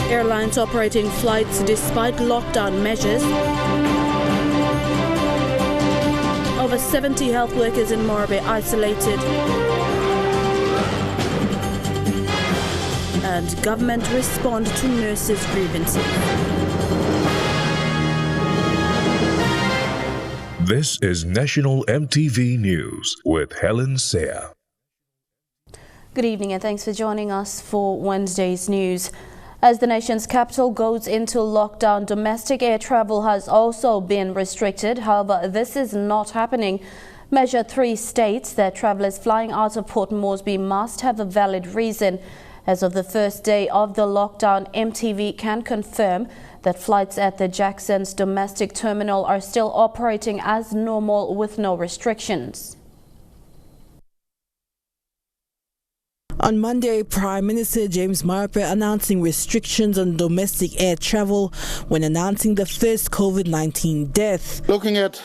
Airlines operating flights despite lockdown measures. Over 70 health workers in Morobe isolated. And government respond to nurses' grievances. This is National EMTV News with Helen Seah. Good evening and thanks for joining us for Wednesday's news. As the nation's capital goes into lockdown, domestic air travel has also been restricted. However, this is not happening. Measure 3 states that travellers flying out of Port Moresby must have a valid reason. As of the first day of the lockdown, EMTV can confirm that flights at the Jackson's domestic terminal are still operating as normal with no restrictions. On Monday, Prime Minister James Morobe announcing restrictions on domestic air travel when announcing the first COVID-19 death. Looking at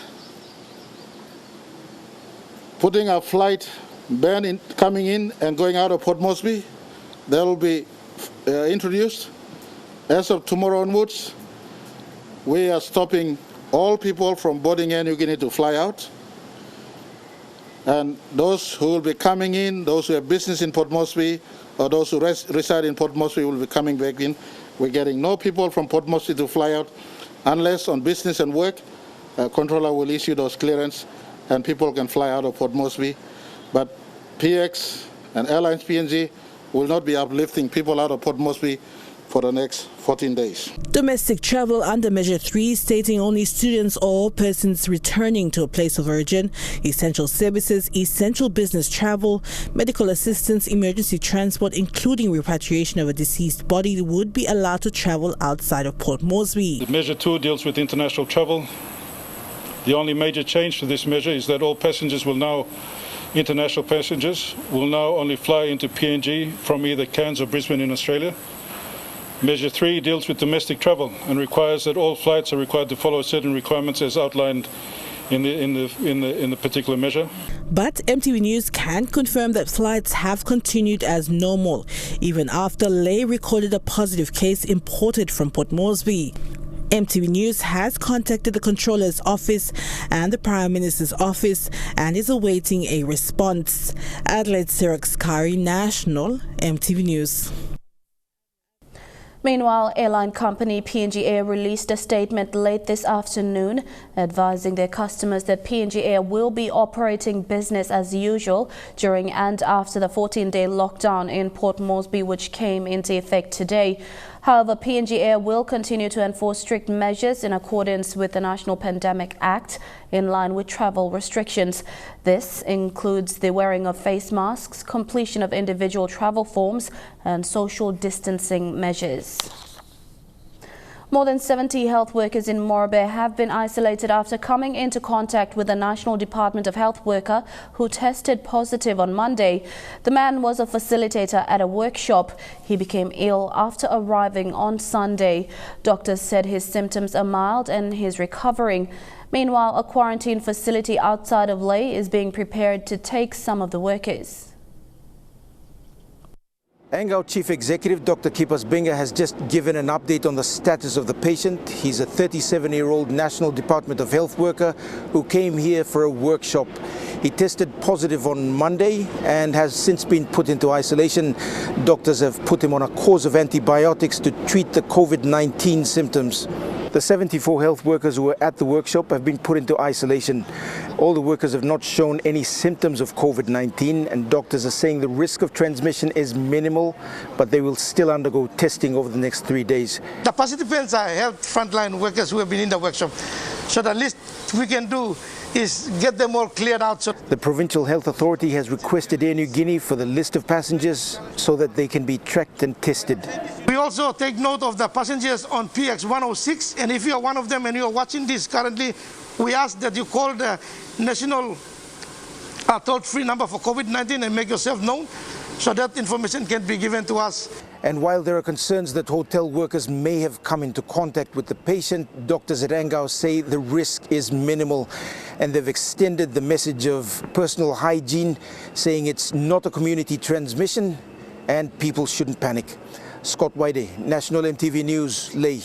putting a flight ban coming in and going out of Port Moresby, that will be introduced. As of tomorrow onwards, we are stopping all people from boarding Air Niugini to fly out. And those who will be coming in, those who have business in Port Moresby, or those who reside in Port Moresby will be coming back in. We're getting no people from Port Moresby to fly out unless on business and work. Controller will issue those clearance and people can fly out of Port Moresby. But PX and Airlines PNG will not be uplifting people out of Port Moresby for the next 14 days. Domestic travel under Measure 3 stating only students or persons returning to a place of origin, essential services, essential business travel, medical assistance, emergency transport, including repatriation of a deceased body would be allowed to travel outside of Port Moresby. Measure 2 deals with international travel. The only major change to this measure is that all international passengers will now only fly into PNG from either Cairns or Brisbane in Australia. Measure 3 deals with domestic travel and requires that all flights are required to follow certain requirements as outlined in the particular measure. But EMTV News can confirm that flights have continued as normal, even after Lay recorded a positive case imported from Port Moresby. EMTV News has contacted the Controller's Office and the Prime Minister's Office and is awaiting a response. Adelaide Sirax-Kari, National EMTV News. Meanwhile, airline company PNG Air released a statement late this afternoon advising their customers that PNG Air will be operating business as usual during and after the 14-day lockdown in Port Moresby, which came into effect today. However, PNG Air will continue to enforce strict measures in accordance with the National Pandemic Act in line with travel restrictions. This includes the wearing of face masks, completion of individual travel forms and social distancing measures. More than 70 health workers in Morobe have been isolated after coming into contact with the National Department of Health worker who tested positive on Monday. The man was a facilitator at a workshop. He became ill after arriving on Sunday. Doctors said his symptoms are mild and he's recovering. Meanwhile, a quarantine facility outside of Lay is being prepared to take some of the workers. Angao Chief Executive Dr. Kipas Benga has just given an update on the status of the patient. He's a 37-year-old National Department of Health worker who came here for a workshop. He tested positive on Monday and has since been put into isolation. Doctors have put him on a course of antibiotics to treat the COVID-19 symptoms. The 74 health workers who were at the workshop have been put into isolation. All the workers have not shown any symptoms of COVID-19 and doctors are saying the risk of transmission is minimal, but they will still undergo testing over the next 3 days. The participants are health frontline workers who have been in the workshop. So the least we can do is get them all cleared out. The Provincial Health Authority has requested Air Niugini for the list of passengers so that they can be tracked and tested. We also take note of the passengers on PX 106, and if you are one of them and you are watching this currently, we ask that you call the national toll-free number for COVID-19 and make yourself known so that information can be given to us. And while there are concerns that hotel workers may have come into contact with the patient, doctors at Angao say the risk is minimal and they've extended the message of personal hygiene, saying it's not a community transmission and people shouldn't panic. Scott Whitey, National MTV News, Lae.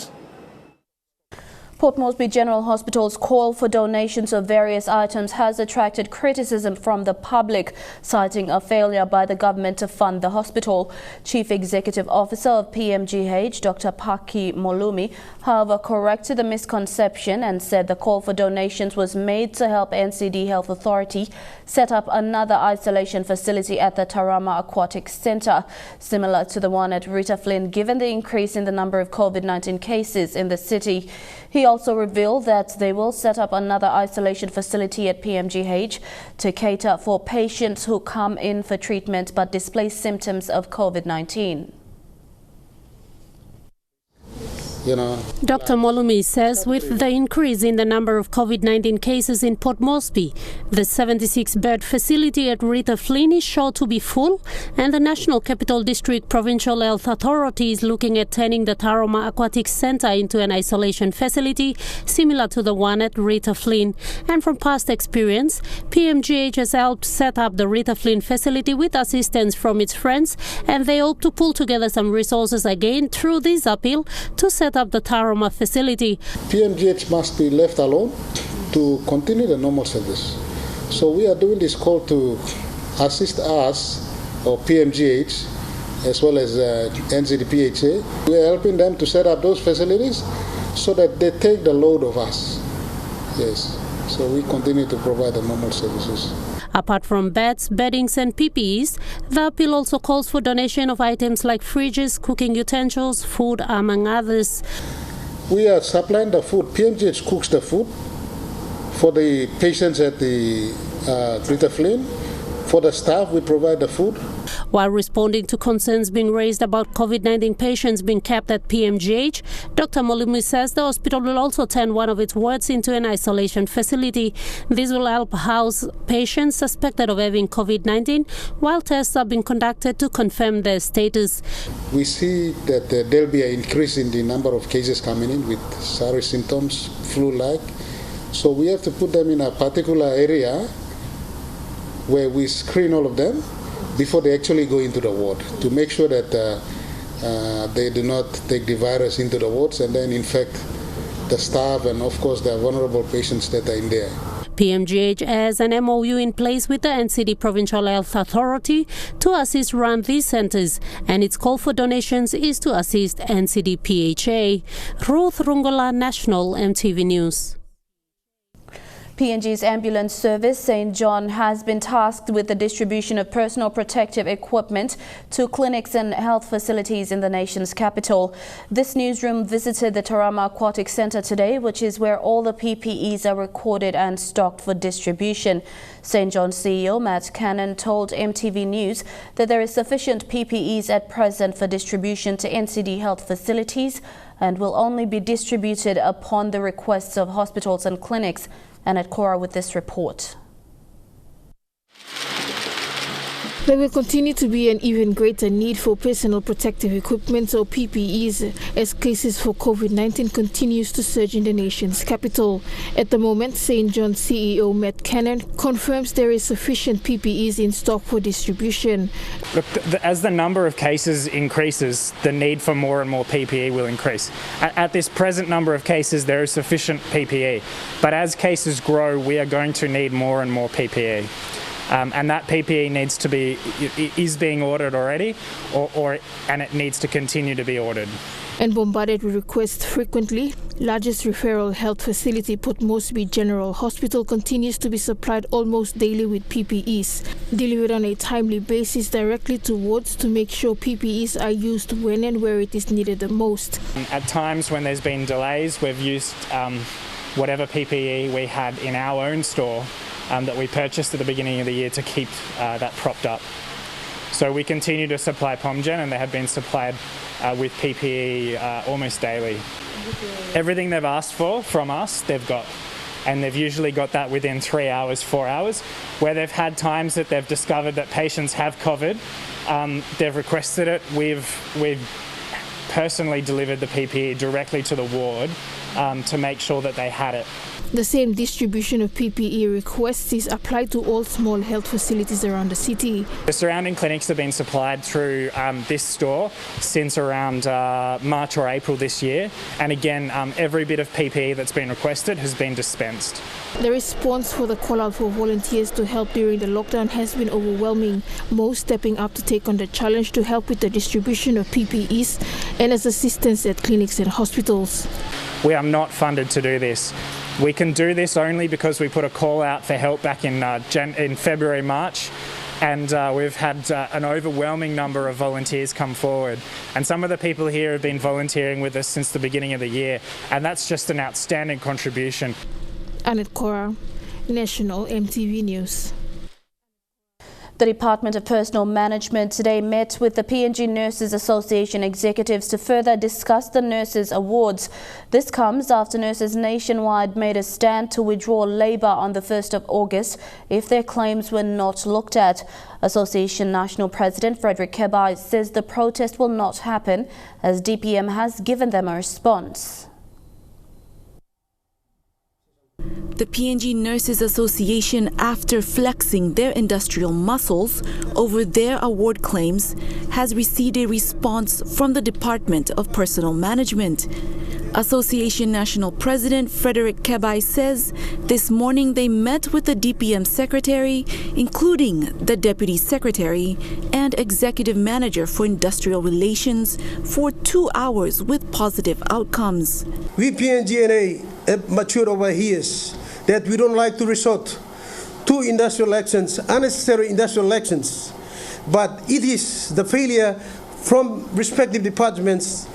Port Moresby General Hospital's call for donations of various items has attracted criticism from the public, citing a failure by the government to fund the hospital. Chief Executive Officer of PMGH, Dr. Paki Molumi, however, corrected the misconception and said the call for donations was made to help NCD Health Authority set up another isolation facility at the Tarama Aquatic Centre, similar to the one at Rita Flynn, given the increase in the number of COVID-19 cases in the city. He also revealed that they will set up another isolation facility at PMGH to cater for patients who come in for treatment but display symptoms of COVID-19. Dr. Molumi says with the increase in the number of COVID-19 cases in Port Moresby, the 76-bed facility at Rita Flynn is sure to be full, and the National Capital District Provincial Health Authority is looking at turning the Tarama Aquatic Centre into an isolation facility similar to the one at Rita Flynn. And from past experience, PMGH has helped set up the Rita Flynn facility with assistance from its friends, and they hope to pull together some resources again through this appeal to set up the Tarama facility. PMGH must be left alone to continue the normal service. So we are doing this call to assist us, or PMGH, as well as NCDPHA. We are helping them to set up those facilities so that they take the load of us. Yes, so we continue to provide the normal services. Apart from beds, beddings and PPEs, the appeal also calls for donation of items like fridges, cooking utensils, food, among others. We are supplying the food. PMGH cooks the food for the patients at the Rita Flynn. For the staff, we provide the food. While responding to concerns being raised about COVID-19 patients being kept at PMGH, Dr. Molumi says the hospital will also turn one of its wards into an isolation facility. This will help house patients suspected of having COVID-19 while tests are being conducted to confirm their status. We see that there will be an increase in the number of cases coming in with serious symptoms, flu-like. So we have to put them in a particular area where we screen all of them before they actually go into the ward to make sure that they do not take the virus into the wards and then infect the staff and, of course, the vulnerable patients that are in there. PMGH has an MOU in place with the NCD Provincial Health Authority to assist run these centres, and its call for donations is to assist NCDPHA. Ruth Rungola, National MTV News. PNG's ambulance service, St. John, has been tasked with the distribution of personal protective equipment to clinics and health facilities in the nation's capital. This newsroom visited the Tarama Aquatic Centre today, which is where all the PPEs are recorded and stocked for distribution. St. John's CEO Matt Cannon told MTV News that there is sufficient PPEs at present for distribution to NCD health facilities and will only be distributed upon the requests of hospitals and clinics. And at Cora with this report. There will continue to be an even greater need for personal protective equipment or PPEs as cases for COVID-19 continues to surge in the nation's capital. At the moment, St. John's CEO Matt Cannon confirms there is sufficient PPEs in stock for distribution. Look, as the number of cases increases, the need for more and more PPE will increase. At this present number of cases, there is sufficient PPE. But as cases grow, we are going to need more and more PPE. And that PPE needs to be, is being ordered already, and it needs to continue to be ordered. And bombarded with requests frequently, largest referral health facility, Port Moresby General Hospital, continues to be supplied almost daily with PPEs, delivered on a timely basis directly to wards to make sure PPEs are used when and where it is needed the most. At times when there's been delays, we've used whatever PPE we had in our own store that we purchased at the beginning of the year to keep that propped up. So we continue to supply POMGen, and they have been supplied with PPE almost daily. Everything they've asked for from us, they've got. And they've usually got that within 3 hours, 4 hours. Where they've had times that they've discovered that patients have COVID, they've requested it. We've personally delivered the PPE directly to the ward to make sure that they had it. The same distribution of PPE requests is applied to all small health facilities around the city. The surrounding clinics have been supplied through this store since around March or April this year, and again every bit of PPE that's been requested has been dispensed. The response for the call out for volunteers to help during the lockdown has been overwhelming, most stepping up to take on the challenge to help with the distribution of PPEs and as assistance at clinics and hospitals. We are not funded to do this. We can do this only because we put a call out for help back in February, March, and we've had an overwhelming number of volunteers come forward. And some of the people here have been volunteering with us since the beginning of the year, and that's just an outstanding contribution. Annette Cora, National EMTV News. The Department of Personnel Management today met with the PNG Nurses Association executives to further discuss the Nurses Awards. This comes after nurses nationwide made a stand to withdraw labour on the 1st of August if their claims were not looked at. Association National President Frederick Kebai says the protest will not happen as DPM has given them a response. The PNG Nurses Association, after flexing their industrial muscles over their award claims, has received a response from the Department of Personnel Management. Association National President Frederick Kebai says this morning they met with the DPM Secretary, including the Deputy Secretary and Executive Manager for Industrial Relations, for 2 hours with positive outcomes. We PNGNA have matured over years that we don't like to resort to industrial actions, unnecessary industrial actions, but it is the failure from respective departments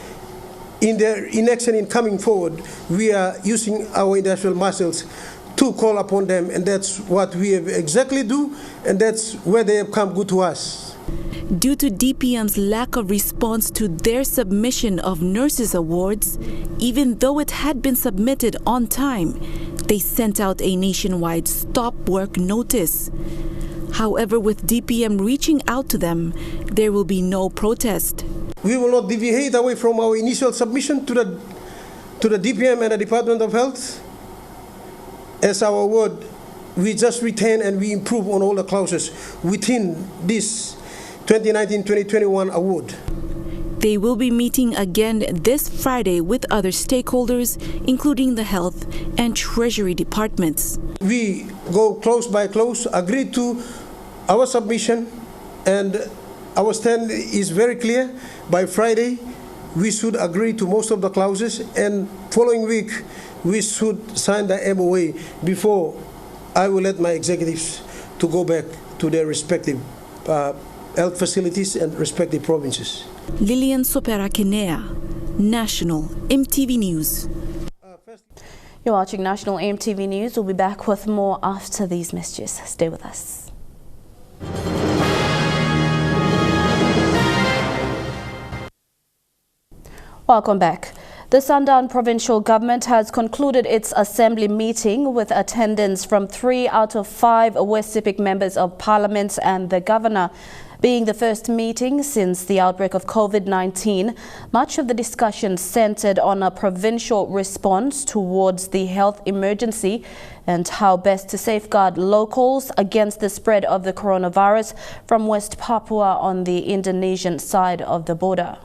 in their inaction in coming forward. We are using our industrial muscles to call upon them, and that's what we have exactly do, and that's where they have come good to us. Due to DPM's lack of response to their submission of Nurses Awards, even though it had been submitted on time, they sent out a nationwide stop work notice. However, with DPM reaching out to them, there will be no protest. We will not deviate away from our initial submission to the DPM and the Department of Health. As our word, we just retain and we improve on all the clauses within this 2019-2021 award. They will be meeting again this Friday with other stakeholders, including the Health and Treasury departments. We go close by close, agree to our submission, and our stand is very clear. By Friday, we should agree to most of the clauses, and following week, we should sign the MOA before I will let my executives to go back to their respective health facilities and respective provinces. Lilian Sopera Kenea, National EMTV News. You're watching National EMTV News. We'll be back with more after these messages. Stay with us. Welcome back. The Sundown Provincial Government has concluded its assembly meeting with attendance from 3 out of 5 West Sepik members of Parliament and the Governor. Being the first meeting since the outbreak of COVID-19, much of the discussion centered on a provincial response towards the health emergency and how best to safeguard locals against the spread of the coronavirus from West Papua on the Indonesian side of the border.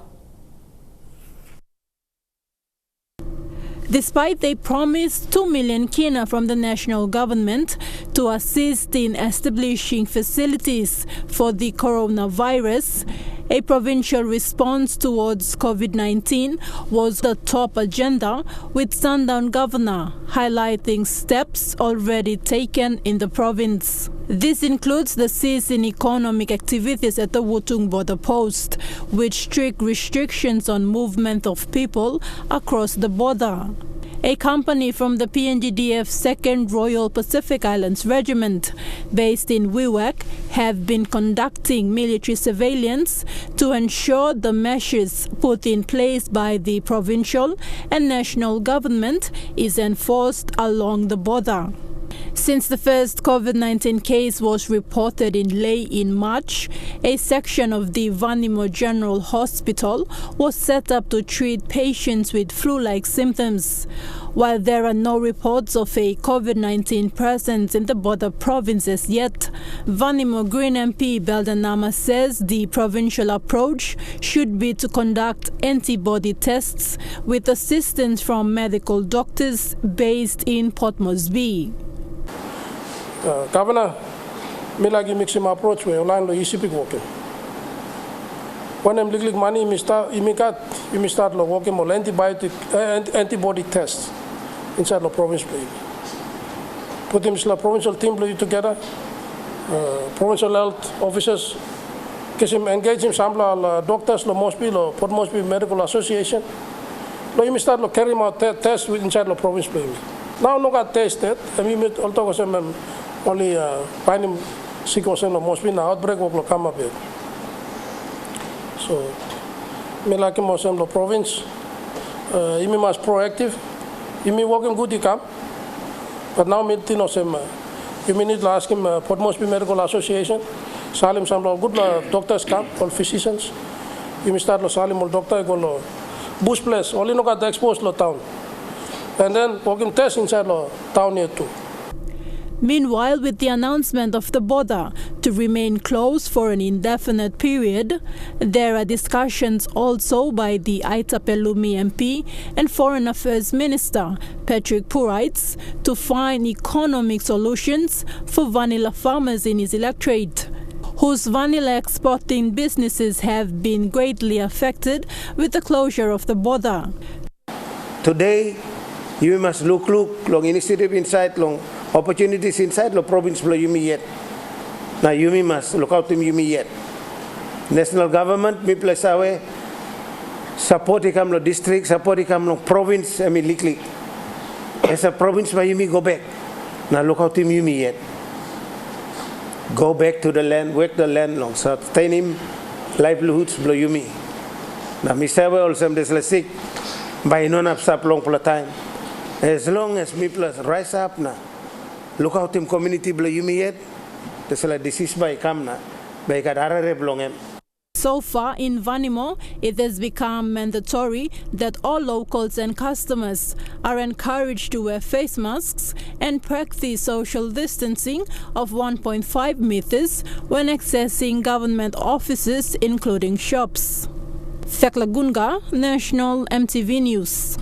Despite they promised 2 million kina from the national government to assist in establishing facilities for the coronavirus, a provincial response towards COVID-19 was the top agenda, with Sundown Governor highlighting steps already taken in the province. This includes the cease in economic activities at the Wutung border post, with strict restrictions on movement of people across the border. A company from the PNGDF 2nd Royal Pacific Islands Regiment, based in Wewak, have been conducting military surveillance to ensure the measures put in place by the provincial and national government is enforced along the border. Since the first COVID-19 case was reported in Lae in March, a section of the Vanimo General Hospital was set up to treat patients with flu-like symptoms. While there are no reports of a COVID-19 presence in the border provinces yet, Vanimo Green MP Beldanama says the provincial approach should be to conduct antibody tests with assistance from medical doctors based in Port Moresby. Governor, me lagi mixing approach we online lo ECP working. When I'm looking money, me start lo working more antibody tests inside the province. Put him in provincial team together, provincial health officers, because him engage him some doctors lo Moresby lo Port Moresby Medical Association. Lo him start lo carry out tests inside the province. Now no got tested. I mean, although some only finding sick or some Moresby na outbreak will come up here. So, me like him some the province. He must proactive. He me working good he come. But now me tino some. You need to ask him Port Moresby Medical Association. Salim some good doctors come or physicians. You start lo Salim or doctor go lo bush place. Only no got exposed lo town. And then working test inside the town here too. Meanwhile, with the announcement of the border to remain closed for an indefinite period, there are discussions also by the Aitapelumi MP and Foreign Affairs Minister Patrick Purites to find economic solutions for vanilla farmers in his electorate, whose vanilla exporting businesses have been greatly affected with the closure of the border. Today, you must look long initiative inside long opportunities inside the province lo yumi yet. Now yumi must look out to yumi yet. National government mi place away support ikam lo district, support ikam lo province I mean likely. As a province by yumi go back. Now look out to yumi yet. Go back to the land, work the land long sustaining livelihoods lo yumi. Now mi sawe also des sick by non up sap long for time. As long as me plus rise up na, look out in community blo yumi yet, there's a disease by kamna, by kadarare blongem. So far in Vanimo, it has become mandatory that all locals and customers are encouraged to wear face masks and practice social distancing of 1.5 meters when accessing government offices, including shops. Thekla Gunga, National EMTV News.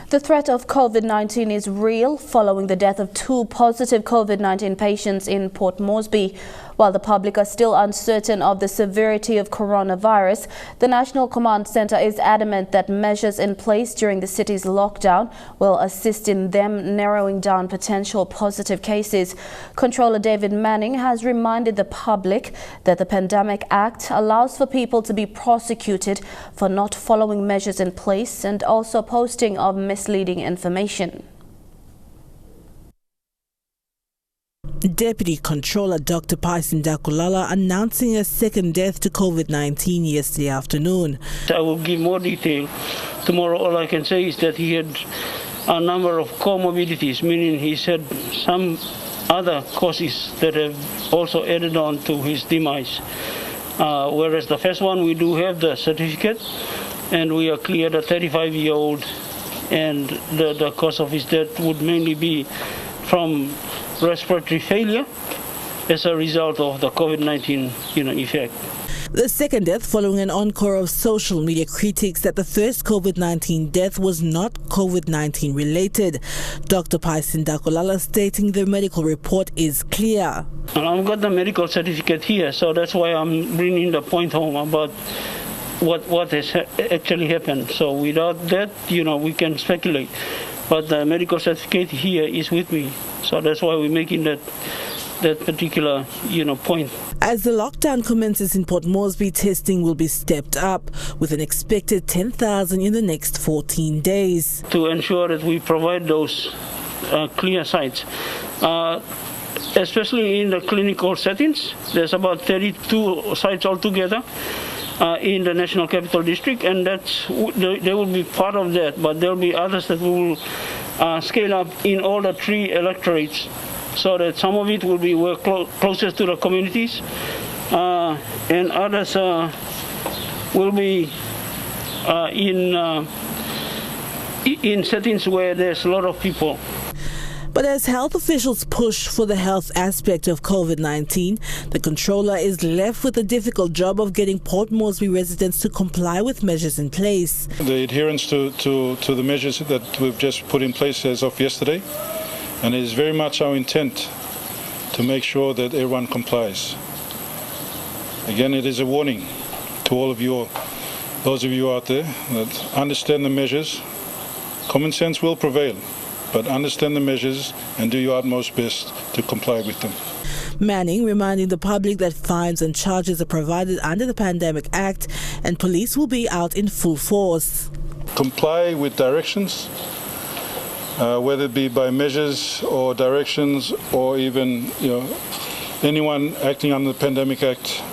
The threat of COVID-19 is real following the death of 2 positive COVID-19 patients in Port Moresby. While the public are still uncertain of the severity of coronavirus, the National Command Centre is adamant that measures in place during the city's lockdown will assist in them narrowing down potential positive cases. Controller David Manning has reminded the public that the Pandemic Act allows for people to be prosecuted for not following measures in place and also posting of misleading information. Deputy Controller Dr. Paisin Dakulala announcing a second death to COVID-19 yesterday afternoon. I will give more detail tomorrow. All I can say is that he had a number of comorbidities, meaning he had some other causes that have also added on to his demise. Whereas the first one, we do have the certificate, and we are clear the 35-year-old, and the cause of his death would mainly be from respiratory failure as a result of the COVID-19 effect. The second death following an encore of social media critics that the first COVID-19 death was not COVID-19 related. Dr. Paisin Dakulala stating the medical report is clear. And I've got the medical certificate here, so that's why I'm bringing the point home about what has actually happened. So without that, we can speculate. But the medical certificate here is with me. So that's why we're making that particular, point. As the lockdown commences in Port Moresby, testing will be stepped up with an expected 10,000 in the next 14 days. To ensure that we provide those clear sites. Especially in the clinical settings, there's about 32 sites altogether in the National Capital District, and they will be part of that, but there will be others that we will scale up in all the 3 electorates, so that some of it will be closest to the communities, and others will be in settings where there's a lot of people. But as health officials push for the health aspect of COVID-19, the controller is left with the difficult job of getting Port Moresby residents to comply with measures in place. The adherence to the measures that we've just put in place as of yesterday, and it is very much our intent to make sure that everyone complies. Again, it is a warning to all of you, those of you out there, that understand the measures. Common sense will prevail, but understand the measures and do your utmost best to comply with them. Manning reminding the public that fines and charges are provided under the Pandemic Act and police will be out in full force. Comply with directions, whether it be by measures or directions or even anyone acting under the Pandemic Act,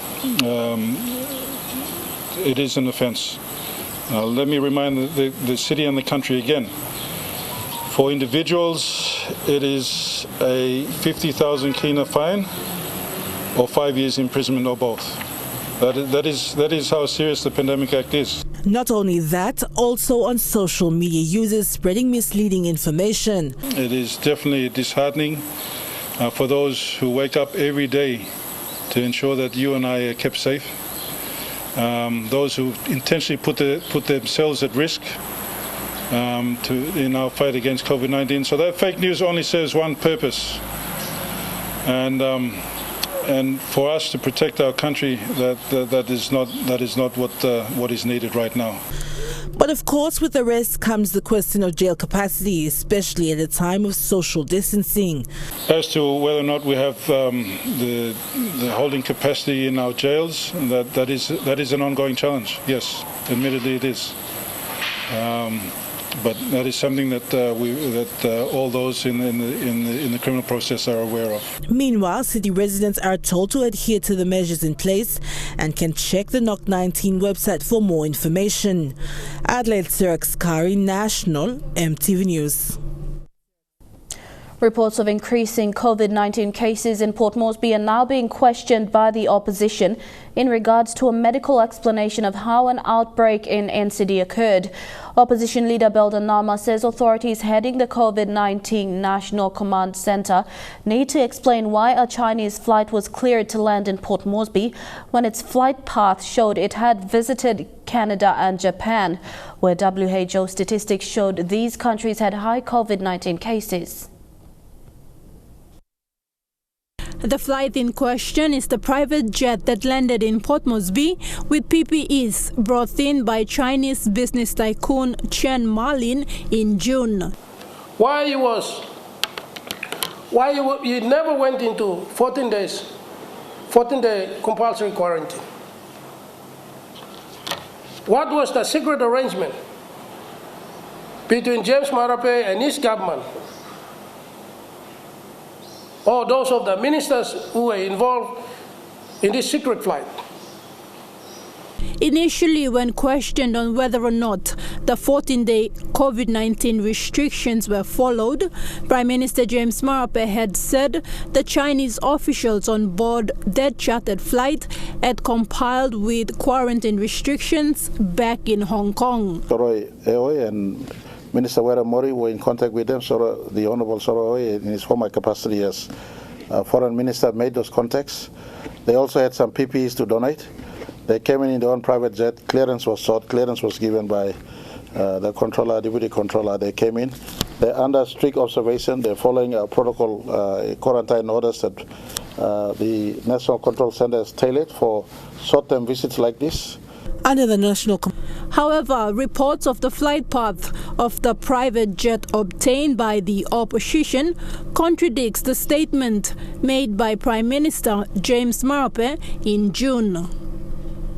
it is an offence. Let me remind the city and the country again. For individuals, it is a 50,000 kina fine or 5 years imprisonment or both. That is how serious the Pandemic Act is. Not only that, also on social media users spreading misleading information. It is definitely disheartening for those who wake up every day to ensure that you and I are kept safe. Those who intentionally put themselves at risk in our fight against COVID-19. So that fake news only serves one purpose, and for us to protect our country, that is not what is needed right now. But of course, with the rest comes the question of jail capacity, especially at a time of social distancing. As to whether or not we have the holding capacity in our jails, that is an ongoing challenge. Yes, admittedly it is. But that is something that all those in the criminal process are aware of. Meanwhile, city residents are told to adhere to the measures in place and can check the NOC19 website for more information. Adelaide Sirax-Kari, National EMTV News. Reports of increasing COVID-19 cases in Port Moresby are now being questioned by the opposition in regards to a medical explanation of how an outbreak in NCD occurred. Opposition leader Belden Nama says authorities heading the COVID-19 National Command Centre need to explain why a Chinese flight was cleared to land in Port Moresby when its flight path showed it had visited Canada and Japan, where WHO statistics showed these countries had high COVID-19 cases. The flight in question is the private jet that landed in Port Moresby with PPEs brought in by Chinese business tycoon Chen Malin in June. Why you never went into 14-day compulsory quarantine? What was the secret arrangement between James Morobe and his government, or those of the ministers who were involved in this secret flight? Initially, when questioned on whether or not the 14-day COVID-19 restrictions were followed, Prime Minister James Morobe had said the Chinese officials on board that chartered flight had complied with quarantine restrictions back in Hong Kong. And Minister Wera Mori were in contact with them. So the Honourable Soroe, in his former capacity as Foreign Minister, made those contacts. They also had some PPEs to donate. They came in their own private jet. Clearance was sought. Clearance was given by the controller, deputy controller. They came in. They're under strict observation. They're following protocol quarantine orders that the National Control Centre has tailored for short-term visits like this. Under the national. However, reports of the flight path of the private jet obtained by the opposition contradicts the statement made by Prime Minister James Morobe in June.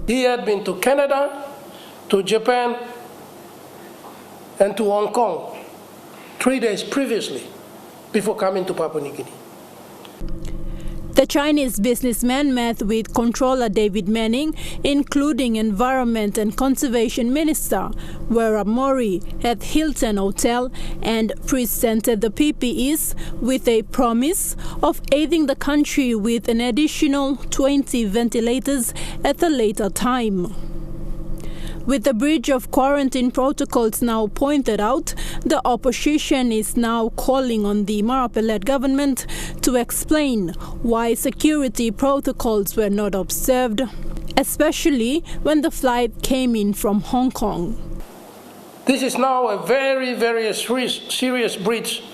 He had been to Canada, to Japan, and to Hong Kong 3 days previously before coming to Papua New Guinea. The Chinese businessman met with Controller David Manning, including Environment and Conservation Minister Wera Mori at Hilton Hotel, and presented the PPEs with a promise of aiding the country with an additional 20 ventilators at a later time. With the breach of quarantine protocols now pointed out, the opposition is now calling on the Morobe-led government to explain why security protocols were not observed, especially when the flight came in from Hong Kong. This is now a very, very serious breach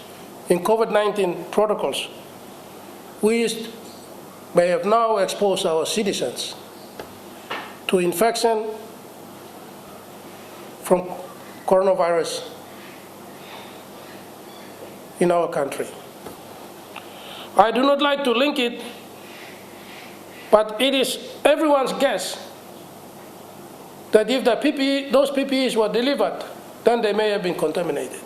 in COVID-19 protocols. We may have now exposed our citizens to infection from coronavirus in our country. I do not like to link it, but it is everyone's guess that if those PPEs were delivered, then they may have been contaminated.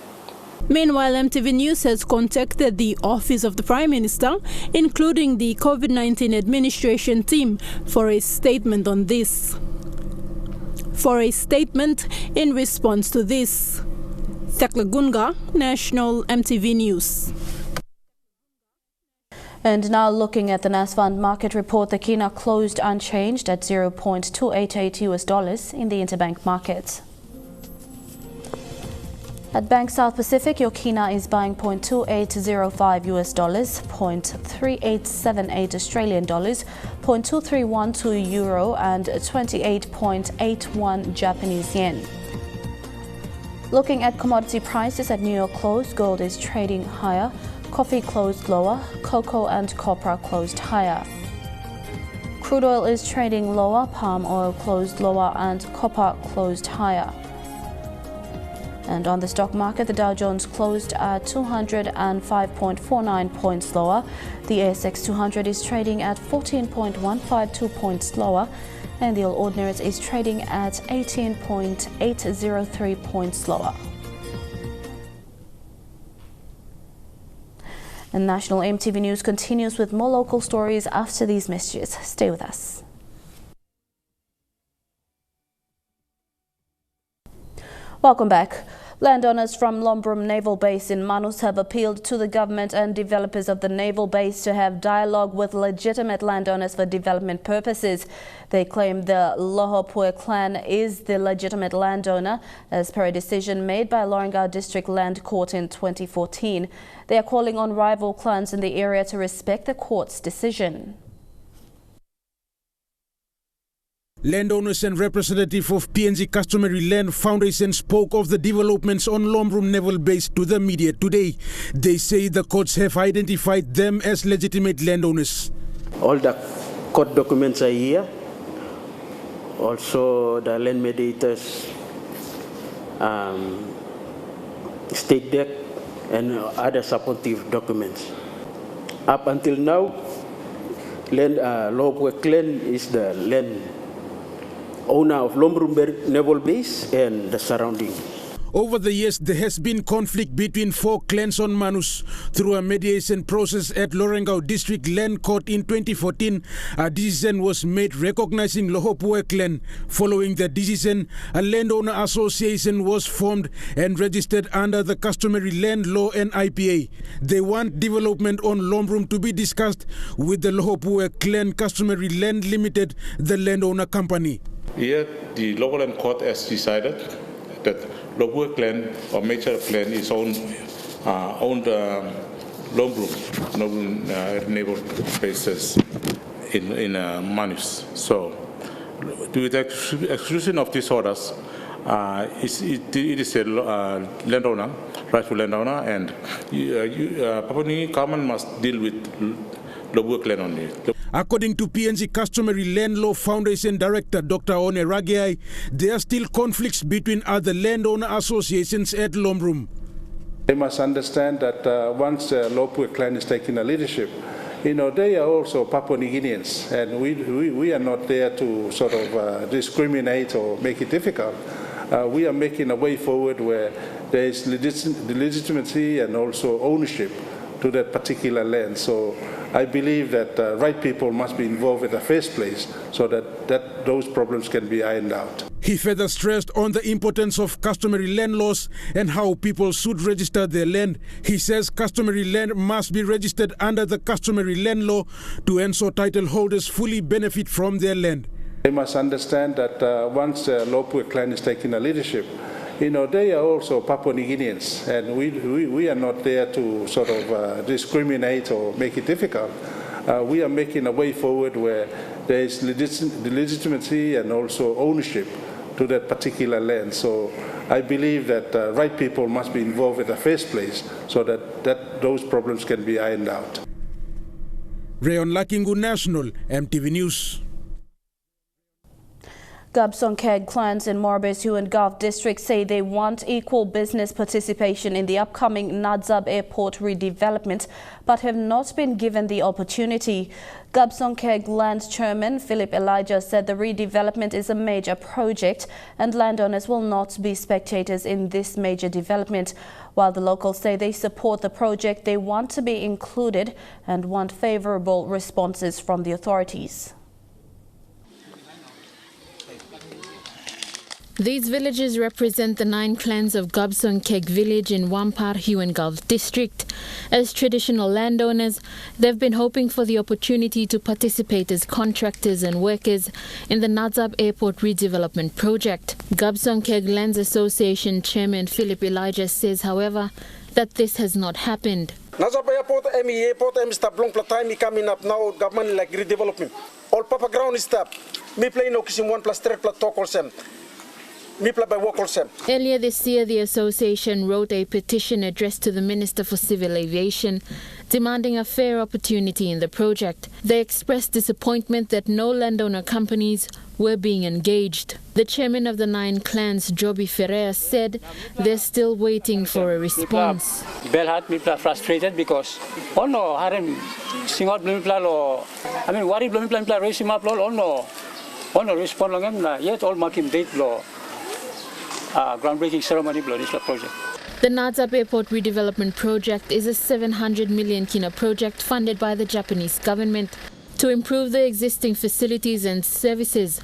Meanwhile, MTV News has contacted the Office of the Prime Minister, including the COVID-19 administration team, for a statement on this. In response to this. Thekla Gunga, National MTV News. And now looking at the NASFund market report, the kina closed unchanged at $0.288 in the interbank market. At Bank South Pacific, your kina is buying $0.2805 $0.3878 Australian dollars, $0.2312 euro, and 28.81 Japanese yen. Looking at commodity prices at New York close, gold is trading higher, coffee closed lower, cocoa and copra closed higher. Crude oil is trading lower, palm oil closed lower, and copper closed higher. And on the stock market, the Dow Jones closed at 205.49 points lower. The ASX 200 is trading at 14.152 points lower, and the All Ordinaries is trading at 18.803 points lower. And National MTV News continues with more local stories after these messages. Stay with us. Welcome back. Landowners from Lombrum Naval Base in Manus have appealed to the government and developers of the naval base to have dialogue with legitimate landowners for development purposes. They claim the Lohopue clan is the legitimate landowner, as per a decision made by Lorengau District Land Court in 2014. They are calling on rival clans in the area to respect the court's decision. Landowners and representative of PNG Customary Land Foundation spoke of the developments on Lombrum Naval Base to the media today. They say the courts have identified them as legitimate landowners. All the court documents are here. Also the land mediators state deed and other supportive documents. Up until now, Lohopue clan is the land owner of Lombrum Naval Base and the surrounding. Over the years, there has been conflict between four clans on Manus. Through a mediation process at Lorengau District Land Court in 2014, a decision was made recognizing Lohopue clan. Following the decision, a landowner association was formed and registered under the customary land law and IPA. They want development on Lombrum to be discussed with the Lohopue clan Customary Land Limited, the landowner company. Here, the local land court has decided that Lohopue clan or major clan is owned Lombrum naval bases in Manus. So, due to the exclusion of these orders, it is a landowner, rightful landowner, and Papua New Guinea government must deal with Lohopue clan only. According to PNG Customary Land Law Foundation Director Dr. One Ragiai, there are still conflicts between other landowner associations at Lombrum. They must understand that once the Lohopue clan is taking the leadership, they are also Papua New Guineans, and we are not there to sort of discriminate or make it difficult. We are making a way forward where there is legitimacy and also ownership to that particular land. So I believe that right people must be involved in the first place so that those problems can be ironed out. He further stressed on the importance of customary land laws and how people should register their land. He says customary land must be registered under the customary land law to ensure title holders fully benefit from their land. They must understand that once the Lopue clan is taking the leadership, they are also Papua New Guineans, and we are not there to sort of discriminate or make it difficult. We are making a way forward where there is legitimacy and also ownership to that particular land. So I believe that right people must be involved in the first place so that those problems can be ironed out. Rayon Lakingu National, MTV News. Gabsong-Keg clans in Morobe's Huon Gulf district say they want equal business participation in the upcoming Nadzab Airport redevelopment, but have not been given the opportunity. Gabsong-Keg Land Chairman Philip Elijah said the redevelopment is a major project and landowners will not be spectators in this major development. While the locals say they support the project, they want to be included and want favorable responses from the authorities. These villages represent the 9 clans of Gabsong-Keg village in Wampar, Huon Gulf district. As traditional landowners, they've been hoping for the opportunity to participate as contractors and workers in the Nadzab Airport redevelopment project. Gabsong-Keg Lands Association Chairman Philip Elijah says, however, that this has not happened. Nadzab Airport, airport, time coming up now, government like redevelopment. All Papa ground is up. Me play no kisim 1+3 plus talk also. Earlier this year, the association wrote a petition addressed to the Minister for Civil Aviation, demanding a fair opportunity in the project. They expressed disappointment that no landowner companies were being engaged. The chairman of the 9 clans, Joby Ferreira, said they're still waiting for a response. People are frustrated because groundbreaking ceremony this project. The Nadzab Airport redevelopment project is a 700 million kina project funded by the Japanese government to improve the existing facilities and services.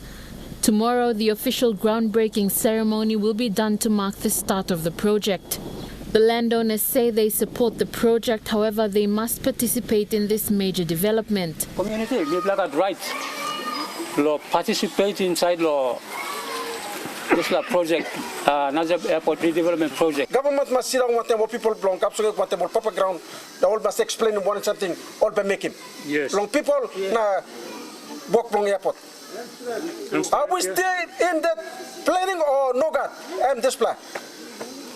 Tomorrow, the official groundbreaking ceremony will be done to mark the start of the project. The landowners say they support the project, however, they must participate in this major development. Community, people got rights to participate inside this project, Nadzab Airport redevelopment project. Government must sit down with them, people belong, absolutely what they will Papa ground. They all must explain one something, all by making. Yes. Long people, na walk long airport. Are we still in that planning or no God? I'm this plan.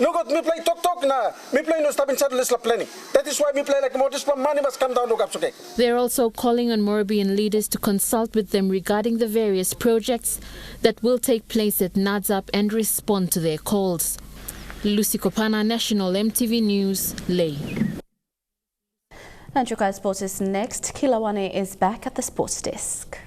No God, me play talk na. Me play no stop inside the list of planning. That is why me play like more this plan. Money must come down. No God, okay. They're also calling on Morobean leaders to consult with them regarding the various projects that will take place at Nadzab and respond to their calls. Lucy Kopana, National MTV News, Lay. And Chukai Sports is next. Kilawane is back at the sports desk.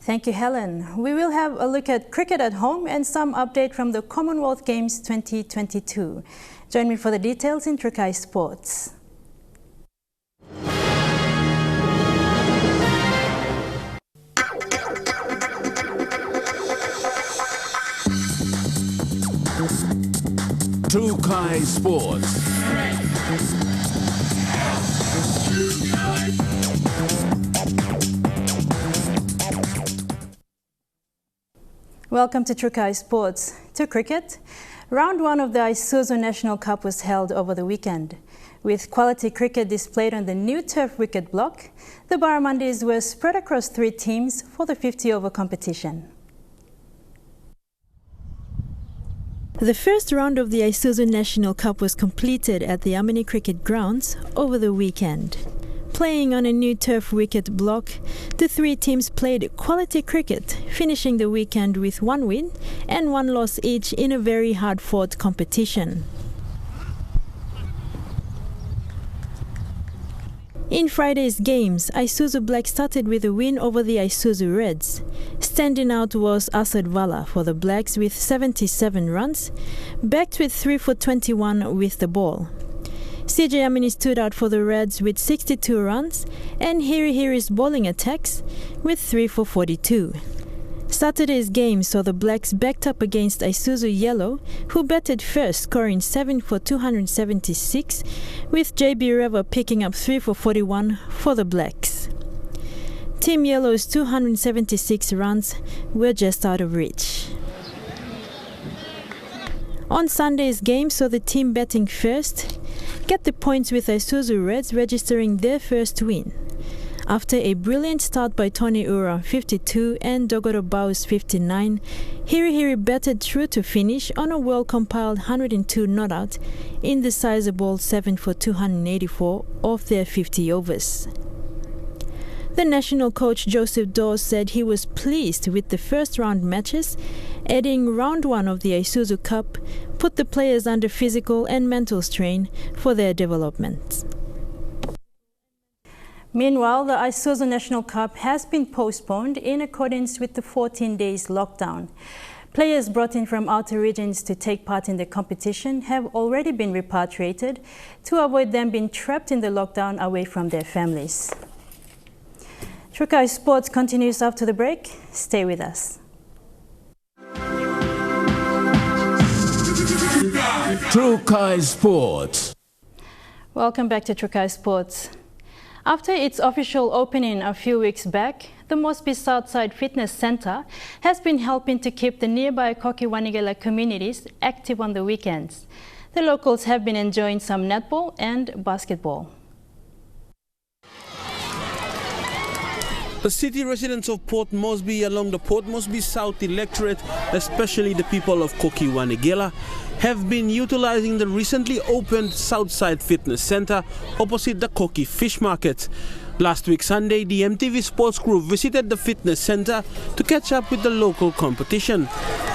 Thank you, Helen. We will have a look at cricket at home and some update from the Commonwealth Games 2022. Join me for the details in Trukai Sports. Trukai Sports. Welcome to Trukai Sports. To cricket, round 1 of the Isuzu National Cup was held over the weekend. With quality cricket displayed on the new turf wicket block, the Barramundis were spread across 3 teams for the 50-over competition. The first round of the Isuzu National Cup was completed at the Amini Cricket Grounds over the weekend. Playing on a new turf wicket block, the 3 teams played quality cricket, finishing the weekend with 1 win and 1 loss each in a very hard-fought competition. In Friday's games, Isuzu Black started with a win over the Isuzu Reds. Standing out was Asad Vala for the Blacks with 77 runs, backed with 3 for 21 with the ball. CJ Amini stood out for the Reds with 62 runs and Hiri Hiri's bowling attacks with 3 for 42. Saturday's game saw the Blacks backed up against Isuzu Yellow, who batted first, scoring 7 for 276, with JB Reva picking up 3 for 41 for the Blacks. Team Yellow's 276 runs were just out of reach. On Sunday's game saw the team batting first get the points with Isuzu Reds registering their first win. After a brilliant start by Tony Ura 52 and Dogoro Baus 59, Hiri Hiri batted through to finish on a well-compiled 102 not out in the sizable 7 for 284 of their 50 overs. The national coach Joseph Dawes said he was pleased with the first round matches, adding round 1 of the Isuzu Cup put the players under physical and mental strain for their development. Meanwhile, the Isuzu National Cup has been postponed in accordance with the 14 days lockdown. Players brought in from outer regions to take part in the competition have already been repatriated to avoid them being trapped in the lockdown away from their families. Trukai Sports continues after the break. Stay with us. Trukai Sports. Welcome back to Trukai Sports. After its official opening a few weeks back, the Mosby Southside Fitness Center has been helping to keep the nearby Koki-Wanigala communities active on the weekends. The locals have been enjoying some netball and basketball. The city residents of Port Moresby along the Port Moresby South electorate, especially the people of Koki-Wanigala, have been utilizing the recently opened Southside Fitness Center opposite the Koki Fish Market. Last week Sunday, the EMTV sports crew visited the fitness center to catch up with the local competition.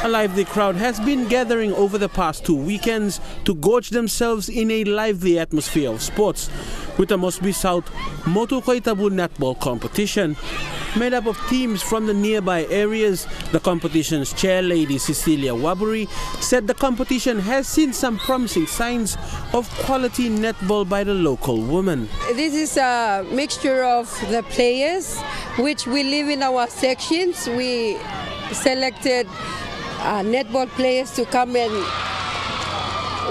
A lively crowd has been gathering over the past 2 weekends to gorge themselves in a lively atmosphere of sports, with the Mosby South Motu Koitabu netball competition. Made up of teams from the nearby areas, the competition's chair lady Cecilia Waburi said the competition has seen some promising signs of quality netball by the local women. This is a mixture of the players which we live in our sections. We selected netball players to come and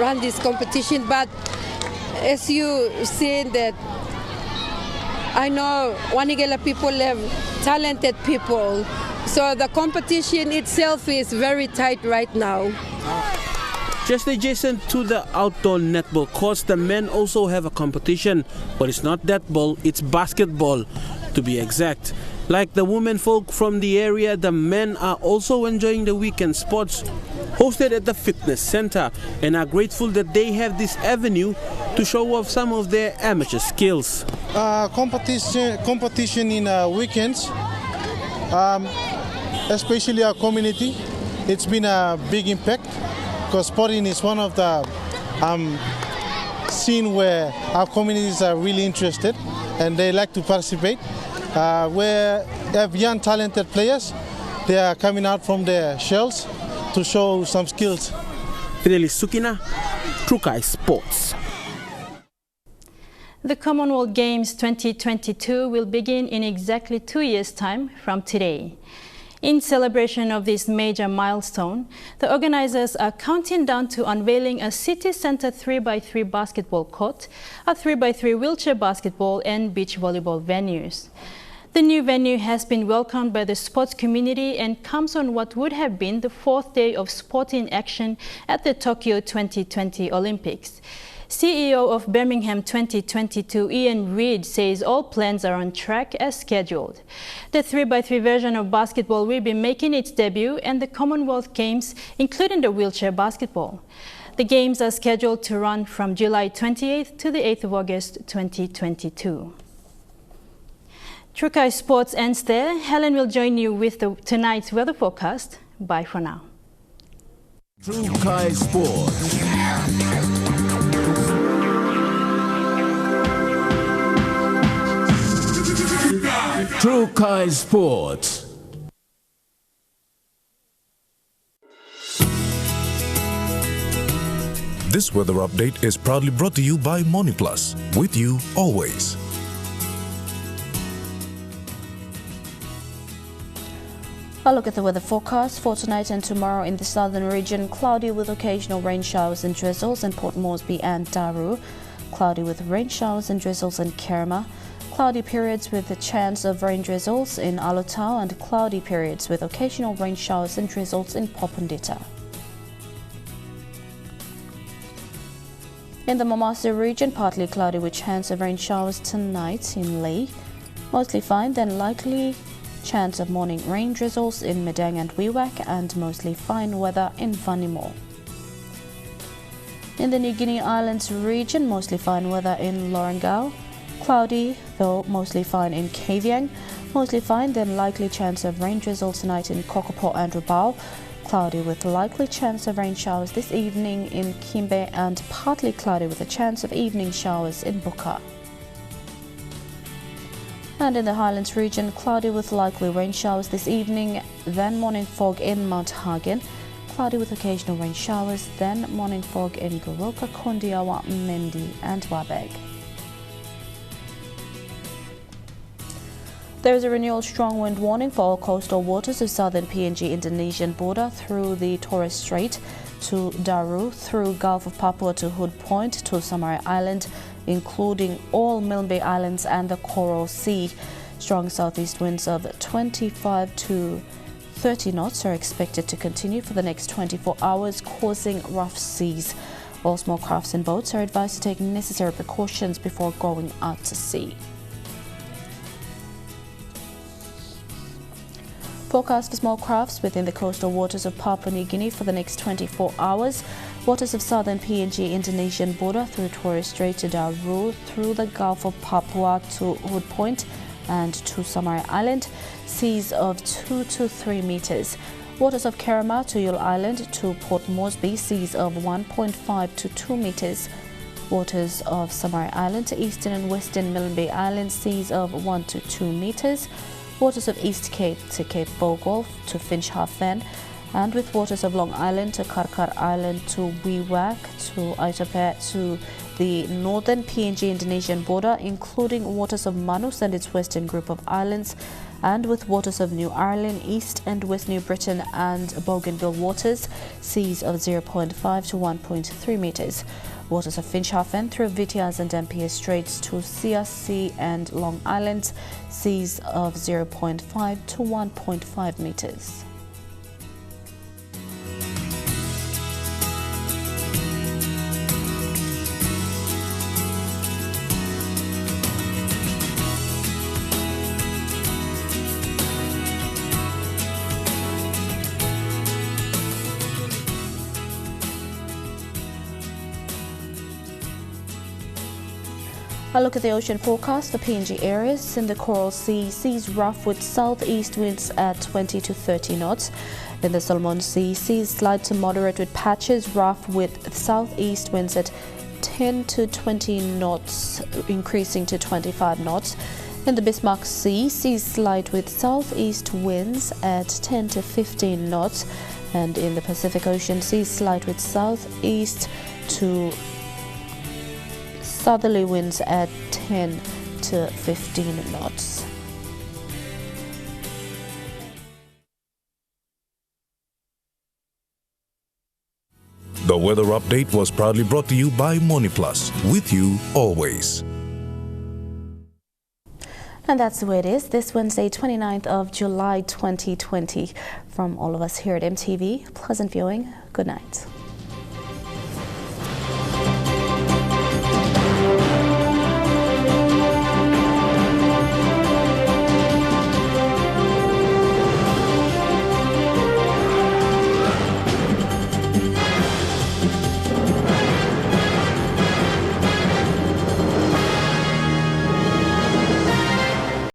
run this competition, but as you see that I know Wanigala people have talented people, so the competition itself is very tight right now. Just adjacent to the outdoor netball courts, the men also have a competition, but it's not netball, it's basketball to be exact. Like the women folk from the area, the men are also enjoying the weekend sports hosted at the fitness center and are grateful that they have this avenue to show off some of their amateur skills. Competition in weekends, especially our community, it's been a big impact because sporting is one of the scene where our communities are really interested and they like to participate. Where they have young talented players, they are coming out from their shells to show some skills. Fidelis Sukina, Trukai Sports. The Commonwealth Games 2022 will begin in exactly 2 years' time from today. In celebration of this major milestone, the organizers are counting down to unveiling a city center 3x3 basketball court, a 3x3 wheelchair basketball and beach volleyball venues. The new venue has been welcomed by the sports community and comes on what would have been the 4th day of sporting action at the Tokyo 2020 Olympics. CEO of Birmingham 2022, Ian Reid, says all plans are on track as scheduled. The 3x3 version of basketball will be making its debut at the Commonwealth Games, including the wheelchair basketball. The Games are scheduled to run from July 28th to the 8th of August 2022. Trukai Sports ends there. Helen will join you with tonight's weather forecast. Bye for now. Trukai Sports. Trukai Sports. This weather update is proudly brought to you by Money Plus, with you always. A look at the weather forecast for tonight and tomorrow in the southern region. Cloudy with occasional rain showers and drizzles in Port Moresby and Daru. Cloudy with rain showers and drizzles in Kerma. Cloudy periods with a chance of rain drizzles in Alotau, and cloudy periods with occasional rain showers and drizzles in Popondita. In the Mamasa region, partly cloudy with chance of rain showers tonight in Lae. Mostly fine, then likely chance of morning rain drizzles in Medang and Wewak, and mostly fine weather in Vanimo. In the New Guinea Islands region, mostly fine weather in Lorengau. Cloudy, though mostly fine in Kavieng. Mostly fine, then likely chance of rain drizzle tonight in Kokopo and Rabaul. Cloudy with likely chance of rain showers this evening in Kimbe, and partly cloudy with a chance of evening showers in Buka. And in the Highlands region, cloudy with likely rain showers this evening, then morning fog in Mount Hagen. Cloudy with occasional rain showers, then morning fog in Goroka, Kondiawa, Mendi and Wabeg. There is a renewed strong wind warning for all coastal waters of southern PNG Indonesian border through the Torres Strait to Daru, through Gulf of Papua to Hood Point to Samari Island, including all Milne Bay Islands and the Coral Sea. Strong southeast winds of 25 to 30 knots are expected to continue for the next 24 hours, causing rough seas. All small crafts and boats are advised to take necessary precautions before going out to sea. Forecast for small crafts within the coastal waters of Papua New Guinea for the next 24 hours. Waters of southern PNG Indonesian border through Torres Strait to Daru, through the Gulf of Papua to Hood Point and to Samari Island. Seas of 2 to 3 meters. Waters of Kerama to Yule Island to Port Moresby. Seas of 1.5 to 2 meters. Waters of Samari Island to eastern and western Milne Bay Islands. Seas of 1 to 2 meters. Waters of East Cape to Cape Bogolf to Finch Hafen, and with waters of Long Island to Karkar Island to Wewak to Aitape to the northern PNG Indonesian border, including waters of Manus and its western group of islands, and with waters of New Ireland, East and West New Britain and Bougainville waters, seas of 0.5 to 1.3 meters. Waters of Finchhafen through Vitiaz and Dampier Straits to Sia Sea and Long Island, seas of 0.5 to 1.5 meters. A look at the ocean forecast for PNG areas. In the Coral Sea, seas rough with southeast winds at 20 to 30 knots. In the Solomon Sea, seas slight to moderate with patches rough with southeast winds at 10 to 20 knots, increasing to 25 knots. In the Bismarck Sea, seas slight with southeast winds at 10 to 15 knots. And in the Pacific Ocean, seas slight with southeast to southerly winds at 10 to 15 knots. The weather update was proudly brought to you by Money Plus, with you always. And that's the way it is this Wednesday, 29th of July 2020. From all of us here at MTV, pleasant viewing. Good night.